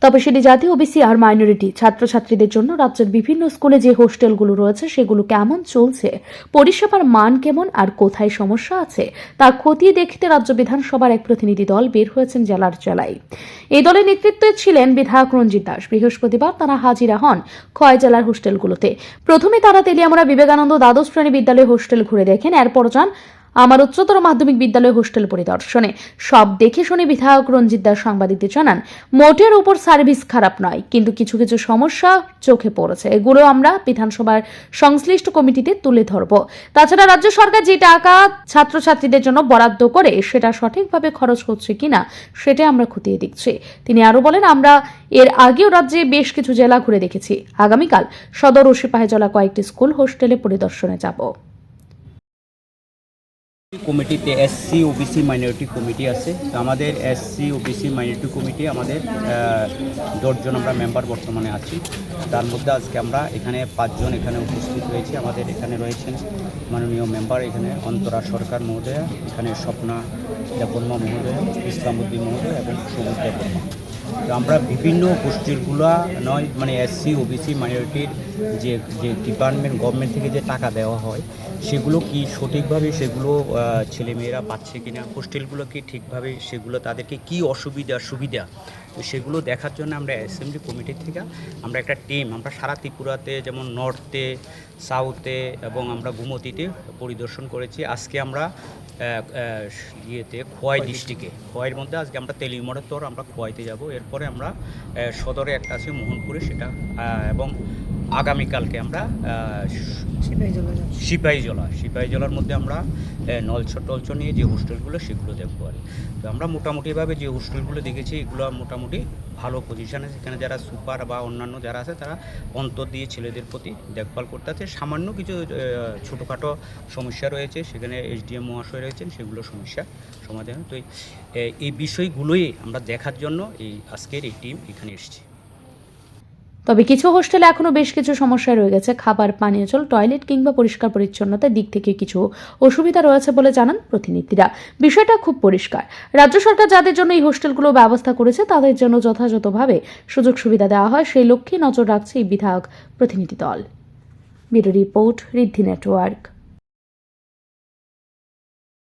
তপশিলি জাতি, ওবিসি আর মাইনরিটি ছাত্রছাত্রীদের জন্য রাজ্যের বিভিন্ন স্কুলে যে হোস্টেলগুলো রয়েছে সেগুলো কেমন চলছে, পরিষেবার মান কেমন আর কোথায় সমস্যা আছে তা খতিয়ে দেখতে রাজ্য বিধানসভার এক প্রতিনিধি দল বের হয়েছেন জেলায়। এই দলের নেতৃত্বে ছিলেন বিধায়ক রঞ্জিত দাস। বৃহস্পতিবার তারা হাজিরা হন খোয়াই জেলার হোস্টেলগুলোতে। প্রথমে তারা তেলিয়ামুড়া বিবেকানন্দ দ্বাদশ শ্রেণী বিদ্যালয় হোস্টেল ঘুরে দেখেন, এরপর যান আমার উচ্চতর মাধ্যমিক বিদ্যালয় হোস্টেল পরিদর্শনে। সব দেখে শুনে বিধায়ক রঞ্জিত দাস সাংবাদিকদের জানান, মোটের উপর সার্ভিস খারাপ নয়, কিন্তু কিছু কিছু সমস্যা চোখে পড়েছে। এগুলো আমরা বিধানসভার সংশ্লিষ্ট কমিটিতে তুলে ধরব। তাছাড়া রাজ্য সরকার যে টাকা ছাত্রছাত্রীদের জন্য বরাদ্দ করে সেটা সঠিকভাবে খরচ হচ্ছে কিনা সেটা আমরা খতিয়ে দেখছি। তিনি আরো বলেন, আমরা এর আগেও রাজ্যে বেশ কিছু জেলা ঘুরে দেখেছি। আগামীকাল সদর ও সিপাহীজলা কয়েকটি স্কুল হোস্টেলে পরিদর্শনে যাব। কমিটিতে এসসি ওবিসি মাইনরিটি কমিটি আছে। তো আমাদের এসসি ওবিসি মাইনরিটি কমিটি আমাদের 10 জন আমরা মেম্বার বর্তমানে আছি। তার মধ্যে আজকে আমরা এখানে 5 জন এখানে উপস্থিত রয়েছি। আমাদের এখানে রয়েছেন মাননীয় মেম্বার এখানে অন্তরা সরকার মহোদয়া, এখানে স্বপ্না দেববর্মা মহোদয়া, ইসলামউদ্দিন মহোদয়া এবং সবুজ দেববর্মা। তো আমরা বিভিন্ন গোষ্ঠীগুলো নয় মানে এসসি ওবিসি মাইনরিটির যে ডিপার্টমেন্ট গভর্নমেন্ট থেকে যে টাকা দেওয়া হয় সেগুলো কি সঠিকভাবে সেগুলো ছেলেমেয়েরা পাচ্ছে কিনা, হোস্টেলগুলো কি ঠিকভাবে সেগুলো তাদেরকে কি অসুবিধা সুবিধা, তো সেগুলো দেখার জন্য আমরা অ্যাসেম্বলি কমিটির থেকে আমরা একটা টিম আমরা সারা ত্রিপুরাতে যেমন নর্থে, সাউথে এবং আমরা গুমতিতে পরিদর্শন করেছি। আজকে আমরা খোয়াই ডিস্ট্রিক্টে, খোয়াইয়ের মধ্যে আজকে আমরা তেলিয়ামুড়া তোর আমরা খোয়াইতে যাব। এরপরে আমরা সদরে একটা আছে মোহনপুরে সেটা, এবং আগামীকালকে আমরা সিপাহীজলার মধ্যে আমরা নলছ নিয়ে যে হোস্টেলগুলো সেগুলো দেখবো আর। তো আমরা মোটামুটিভাবে যে হোস্টেলগুলো দেখেছি এগুলো মোটামুটি ভালো পজিশানে। সেখানে যারা সুপার বা অন্যান্য যারা আছে তারা অন্তর দিয়ে ছেলেদের প্রতি দেখভাল করতে আছে। সামান্য কিছু ছোটোখাটো সমস্যা রয়েছে, সেখানে এসডিএম মহাশয় রয়েছেন, সেগুলো সমস্যা সমাধান। তো এই বিষয়গুলোই আমরা দেখার জন্য আজকের এই টিম এখানে এসেছি। তবে কিছু হোস্টেলে এখনো বেশ কিছু সমস্যা রয়ে গেছে। খাবার, পানীয় জল, টয়লেট কিংবা পরিষ্কার পরিচ্ছন্নতার দিক থেকে কিছু অসুবিধা রয়েছে বলে জানান প্রতিনিধিরা। বিষয়টা খুব পরিষ্কার। রাজ্য সরকার যাদের জন্য এই হোস্টেলগুলো ব্যবস্থা করেছে তাদের জন্য যথাযথভাবে সুযোগ সুবিধা দেওয়া হয়, সেই লক্ষ্যে নজর রাখছে এই বিধায়ক প্রতিনিধি দল। ব্যুরো রিপোর্ট, ঋদ্ধি নেটওয়ার্ক।